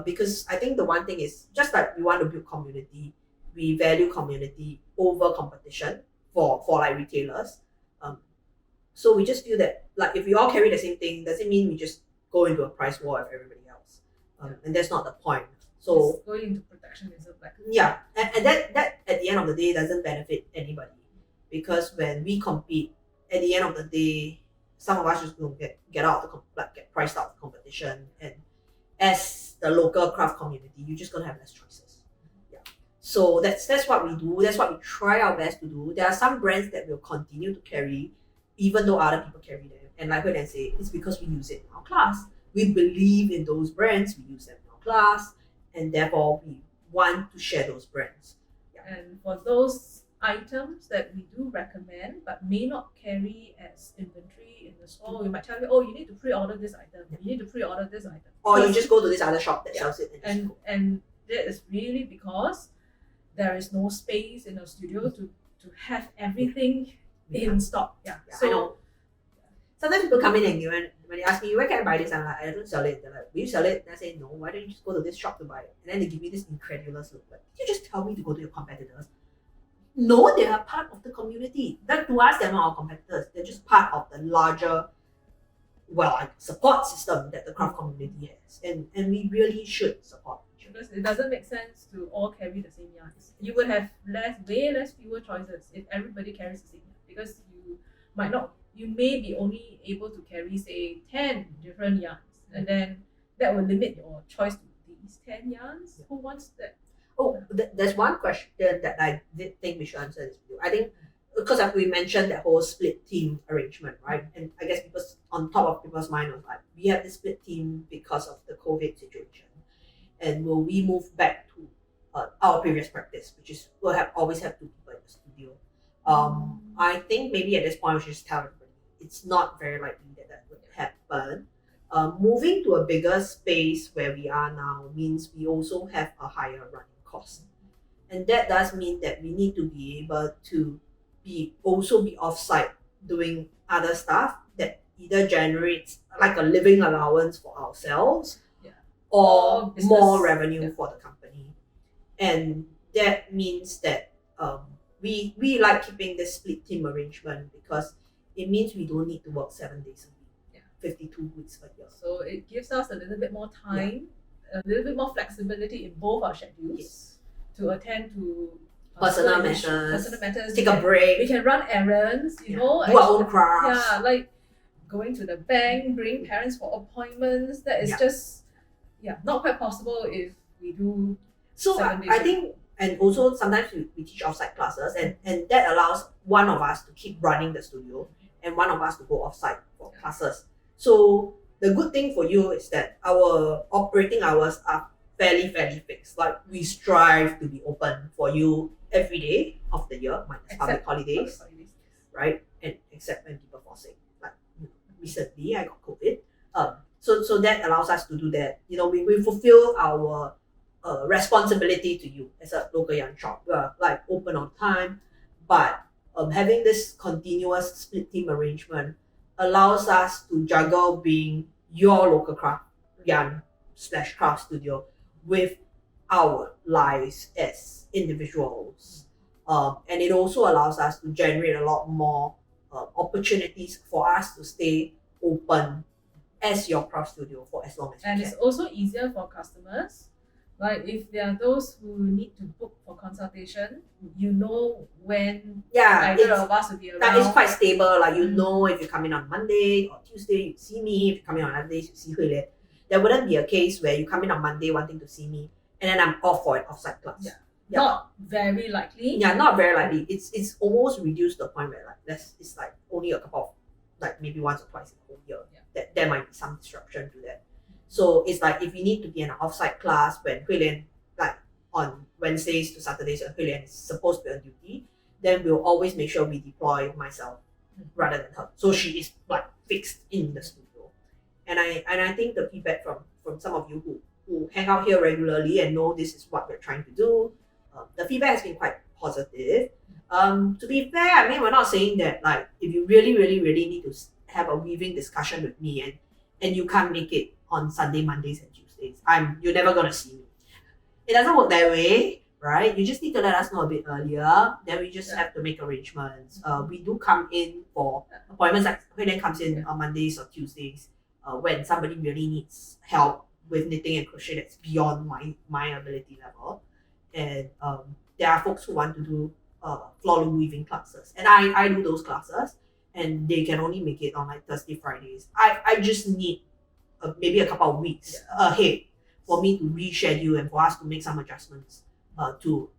[SPEAKER 2] Because I think the one thing is just like we want to build community, we value community over competition for like retailers. So we just feel that like if we all carry the same thing, doesn't mean we just go into a price war with everybody else. And that's not the point. So
[SPEAKER 1] It's going into protectionism, like
[SPEAKER 2] yeah, and that at the end of the day doesn't benefit anybody because when we compete, at the end of the day, some of us just going to get out of get priced out of the competition, and as the local craft community, you're just gonna have less choices. Yeah, so that's what we do. That's what we try our best to do. There are some brands that will continue to carry, even though other people carry them. And like what I say, it's because we use it in our class. We believe in those brands. We use them in our class, and therefore we want to share those brands.
[SPEAKER 1] and for those items that we do recommend but may not carry as inventory in the store, we might tell you, oh, you need to pre-order this item. You need to pre-order this item.
[SPEAKER 2] Or you just go to this other shop that sells it and just go.
[SPEAKER 1] And that is really because there is no space in our studio to have everything in stock. Yeah.
[SPEAKER 2] Yeah,
[SPEAKER 1] So
[SPEAKER 2] I know. Sometimes people come in and when they ask me, where can I buy this? I'm like, I don't sell it. They're like, will you sell it? And I say, no, why don't you just go to this shop to buy it? And then they give me this incredulous look. Like, did you just tell me to go to your competitors? No, they are part of the community. That to us, they're not our competitors. They're just part of the larger, support system that the craft community has. And we really should support each other.
[SPEAKER 1] because it doesn't make sense to all carry the same yarns. You would have way fewer choices if everybody carries the same yarn, because you may be only able to carry, say, 10 different yarns, and then that will limit your choice to these 10 yarns. Who wants that?
[SPEAKER 2] Oh, there's one question that I did think we should answer this with you. I think because we mentioned that whole split team arrangement, right? And I guess on top of people's mind was like, we have this split team because of the COVID situation, and will we move back to our previous practice, which is always have 2 people in the studio? I think maybe at this point we should just tell everybody it's not very likely that would happen. Moving to a bigger space where we are now means we also have a higher running cost, and that does mean that we need to be able to be offsite doing other stuff that either generates like a living allowance for ourselves, or
[SPEAKER 1] business,
[SPEAKER 2] more revenue for the company. And that means that we like keeping this split team arrangement because it means we don't need to work 7 days a week, 52 weeks a year.
[SPEAKER 1] So it gives us a little bit more time, a little bit more flexibility in both our schedules to attend to
[SPEAKER 2] Personal
[SPEAKER 1] matters.
[SPEAKER 2] Take a break.
[SPEAKER 1] We can run errands,
[SPEAKER 2] do our own crafts.
[SPEAKER 1] Yeah, like going to the bank, bring parents for appointments. That is just not quite possible if we do.
[SPEAKER 2] So
[SPEAKER 1] 7 days
[SPEAKER 2] I
[SPEAKER 1] a week.
[SPEAKER 2] think, and also sometimes we teach offsite classes, and that allows one of us to keep running the studio and one of us to go offsite for classes. So the good thing for you is that our operating hours are fairly fixed. Like we strive to be open for you every day of the year, minus public holidays, right? And except when people fall sick. Like recently, I got COVID. So that allows us to do that. We fulfill our responsibility to you as a local yarn shop. We're like open on time, but having this continuous split team arrangement allows us to juggle being your local craft yarn / craft studio with our lives as individuals. And it also allows us to generate a lot more opportunities for us to stay open as your craft studio for as long as
[SPEAKER 1] And
[SPEAKER 2] we
[SPEAKER 1] it's
[SPEAKER 2] can.
[SPEAKER 1] also easier for customers. Like if there are those who need to book for consultation, you know when
[SPEAKER 2] Yeah,
[SPEAKER 1] either of us will be
[SPEAKER 2] that is
[SPEAKER 1] around.
[SPEAKER 2] quite stable. Like you
[SPEAKER 1] Mm.
[SPEAKER 2] know, if you come in on Monday or Tuesday, you see me. If you come in on Mondays, you see Hui Lian. There wouldn't be a case where you come in on Monday wanting to see me and then I'm off for an offsite class.
[SPEAKER 1] Yeah.
[SPEAKER 2] Yeah.
[SPEAKER 1] Not very likely.
[SPEAKER 2] Yeah, not very likely. It's almost reduced to the point where like it's like only a couple of like maybe once or twice in a whole year.
[SPEAKER 1] Yeah.
[SPEAKER 2] That there might be some disruption to that. So it's like if we need to be in an offsite class when Hui Lian like on Wednesdays to Saturdays when Hui Lian is supposed to be on duty, then we'll always make sure we deploy myself rather than her. So she is like fixed in the studio. And I think the feedback from some of you who hang out here regularly and know this is what we're trying to do, the feedback has been quite positive. To be fair, I mean we're not saying that like if you really need to have a weaving discussion with me and you can't make it on Sunday, Mondays, and Tuesdays, you're never gonna see me. It doesn't work that way, right? You just need to let us know a bit earlier. Then we just have to make arrangements. We do come in for appointments. Like Hui Lian comes in on Mondays or Tuesdays when somebody really needs help with knitting and crochet that's beyond my ability level. And there are folks who want to do floor loom weaving classes, and I do those classes, and they can only make it on like Thursday, Fridays. I just need maybe a couple of weeks ahead for me to reschedule and for us to make some adjustments to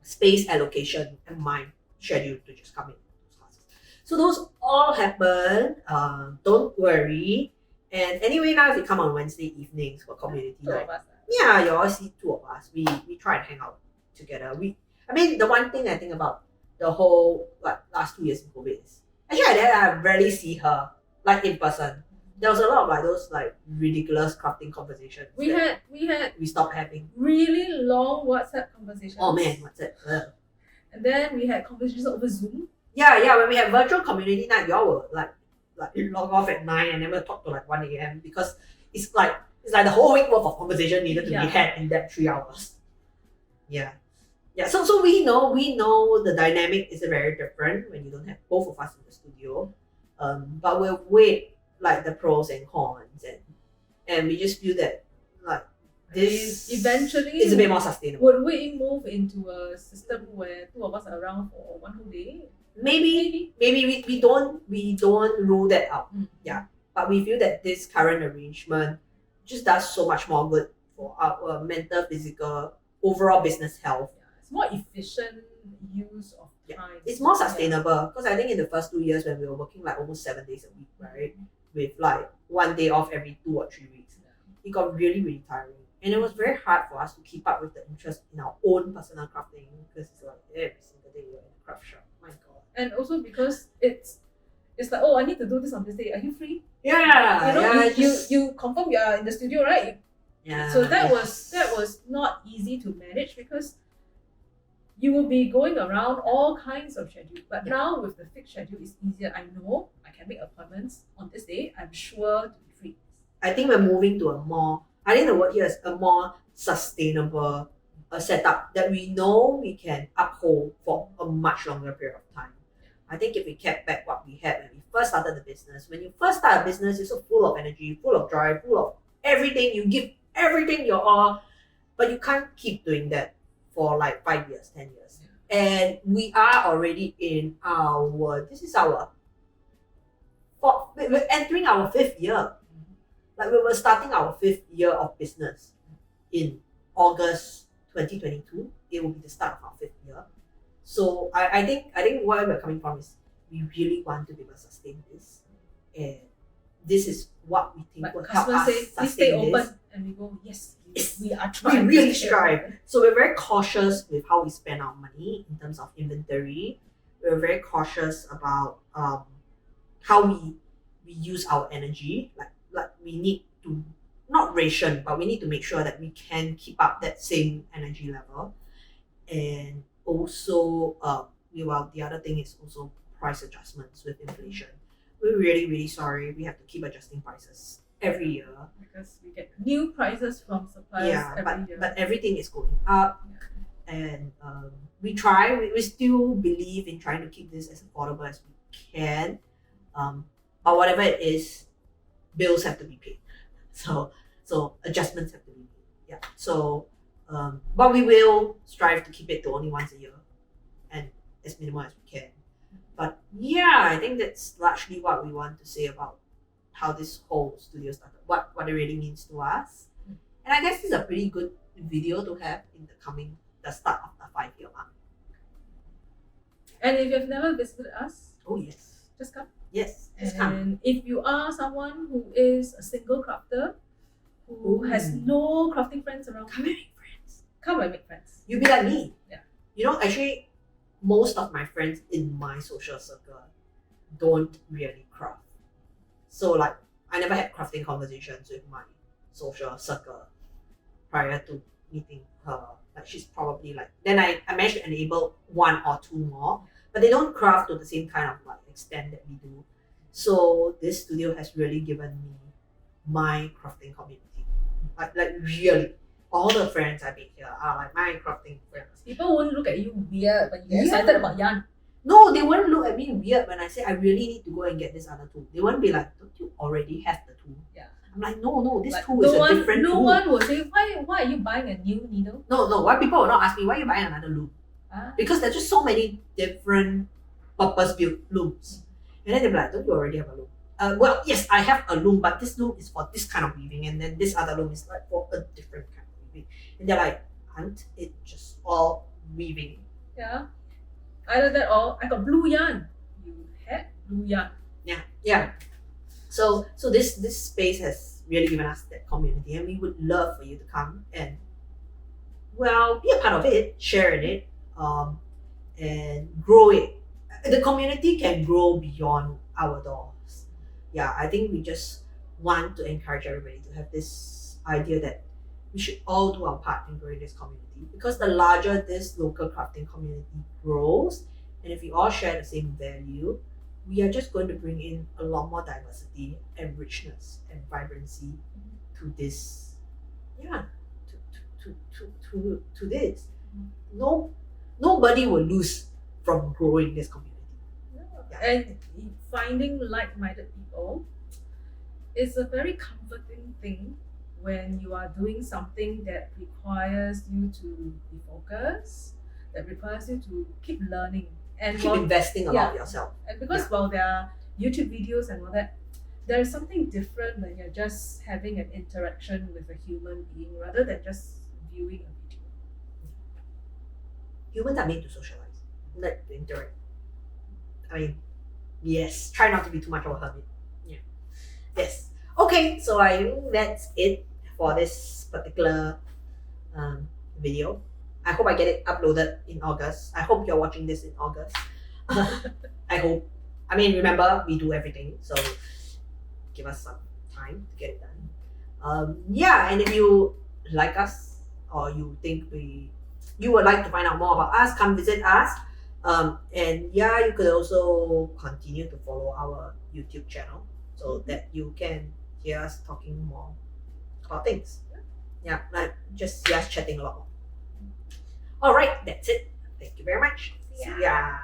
[SPEAKER 2] space allocation and my schedule to just come in those classes. So those all happen. Don't worry. And anyway, now if you come on Wednesday evenings for community
[SPEAKER 1] Two
[SPEAKER 2] night,
[SPEAKER 1] of us.
[SPEAKER 2] yeah, you always see two of us. We try and hang out together. I mean, the one thing I think about the whole like last 2 years in COVID is actually I rarely see her like in person. There was a lot of like those like ridiculous crafting conversations.
[SPEAKER 1] We had
[SPEAKER 2] we stopped having.
[SPEAKER 1] really long WhatsApp conversations.
[SPEAKER 2] Oh man, what's it?
[SPEAKER 1] And then we had conversations over Zoom.
[SPEAKER 2] Yeah. When we had virtual community night, y'all were like log off at 9 and then we'll talk to like 1 a.m. because it's like the whole week worth of conversation needed to be had in that 3 hours. Yeah. So we know the dynamic is very different when you don't have both of us in the studio. But we'll weigh like the pros and cons and we just feel that like this
[SPEAKER 1] eventually
[SPEAKER 2] is a bit more sustainable.
[SPEAKER 1] Would we move into a system where two of us are around for one whole day?
[SPEAKER 2] Maybe we don't rule that out. Yeah. But we feel that this current arrangement just does so much more good for our mental, physical, overall business health.
[SPEAKER 1] It's more efficient use of time.
[SPEAKER 2] It's more sustainable because I think in the first 2 years when we were working like almost 7 days a week, right? With like 1 day off every 2 or 3 weeks, it got really tiring. And it was very hard for us to keep up with the interest in our own personal crafting because it's like every single day you're in a craft shop. My God.
[SPEAKER 1] And also because it's like, oh, I need to do this on this day. Are you free?
[SPEAKER 2] Yeah.
[SPEAKER 1] You confirm you are in the studio, right?
[SPEAKER 2] Yeah.
[SPEAKER 1] So that was not easy to manage because you will be going around all kinds of schedules. But now with the fixed schedule, it's easier. I know I can make appointments on this day. I'm sure to be free.
[SPEAKER 2] I think we're moving to I think the word here is a more sustainable setup that we know we can uphold for a much longer period of time. I think if we kept back what we had when we first started the business, when you first start a business, you're so full of energy, full of drive, full of everything. You give everything your all, but you can't keep doing that for like 5 years, 10 years. And we are already in we're entering our 5th year. Like we were starting our 5th year of business in August 2022. It will be the start of our 5th year. So I think where we're coming from is we really want to be able to sustain this. And this is what we think will help us
[SPEAKER 1] say,
[SPEAKER 2] sustain
[SPEAKER 1] stay open.
[SPEAKER 2] this.
[SPEAKER 1] And we go, yes,
[SPEAKER 2] Yes.
[SPEAKER 1] we are
[SPEAKER 2] We
[SPEAKER 1] trying.
[SPEAKER 2] really strive. So we're very cautious with how we spend our money in terms of inventory. We're very cautious about how we use our energy. Like we need to not ration, but we need to make sure that we can keep up that same energy level. And also, the other thing is also price adjustments with inflation. We're really sorry. We have to keep adjusting prices every year.
[SPEAKER 1] Because we get new prices from suppliers every year.
[SPEAKER 2] But everything is going up, and we still believe in trying to keep this as affordable as we can. But whatever it is, bills have to be paid. So adjustments have to be made. Yeah. So but we will strive to keep it to only once a year and as minimal as we can. But yeah, I think that's largely what we want to say about how this whole studio started, what it really means to us. And I guess it's a pretty good video to have in the start of the 5-year mark.
[SPEAKER 1] And if you've never visited us,
[SPEAKER 2] Oh yes.
[SPEAKER 1] just come.
[SPEAKER 2] Yes, just come.
[SPEAKER 1] And if you are someone who is a single crafter, who has no crafting friends around,
[SPEAKER 2] Come and make friends.
[SPEAKER 1] come and make friends.
[SPEAKER 2] You be like me.
[SPEAKER 1] Yeah.
[SPEAKER 2] You know, actually, most of my friends in my social circle don't really craft. So like, I never had crafting conversations with my social circle prior to meeting her. Like she's probably like, then I managed to enable 1 or 2 more, but they don't craft to the same kind of like extent that we do. So this studio has really given me my crafting community. Like really, all the friends I make here are like my crafting friends.
[SPEAKER 1] People won't look at you weird when you get
[SPEAKER 2] Yeah.
[SPEAKER 1] excited about yarn.
[SPEAKER 2] No, they won't look at me weird when I say I really need to go and get this other tool. They won't be like, don't you already have the tool?
[SPEAKER 1] Yeah.
[SPEAKER 2] I'm like, no, this
[SPEAKER 1] Like,
[SPEAKER 2] tool is a different
[SPEAKER 1] no
[SPEAKER 2] tool.
[SPEAKER 1] one will say, why are you buying a new needle?
[SPEAKER 2] No, why people will not ask me, why are you buying another loom? Because there's just so many different purpose-built looms. And then they're like, don't you already have a loom? Well, yes, I have a loom, but this loom is for this kind of weaving, and then this other loom is like for a different kind of weaving. And they're like, aren't it just all weaving?
[SPEAKER 1] Yeah. Either that or I got blue yarn. You had blue yarn.
[SPEAKER 2] Yeah. So this space has really given us that community, and we would love for you to come and, well, be a part of it, share in it, and grow it. The community can grow beyond our doors. Yeah, I think we just want to encourage everybody to have this idea that we should all do our part in growing this community, because the larger this local crafting community grows, and if we all share the same value, we are just going to bring in a lot more diversity and richness and vibrancy to this. Yeah, to this. Nobody will lose from growing this community. Yeah.
[SPEAKER 1] And finding like-minded people is a very comforting thing when you are doing something that requires you to be focused, that requires you to keep learning and
[SPEAKER 2] Keep investing a lot of yourself.
[SPEAKER 1] And because while there are YouTube videos and all that, there is something different when you're just having an interaction with a human being rather than just viewing a video.
[SPEAKER 2] Humans are made to socialize, not to interact. I mean, yes, try not to be too much of a hermit. Yeah. Yes. Okay, so I think that's it for this particular video. I hope I get it uploaded in August. I hope you're watching this in August. I hope. I mean, remember, we do everything, so give us some time to get it done. Yeah, and if you like us, or you think you would like to find out more about us, come visit us. And yeah, you could also continue to follow our YouTube channel so that you can hear us talking more about things. Yeah, like just us chatting a lot more. All right, that's it. Thank you very much. See ya.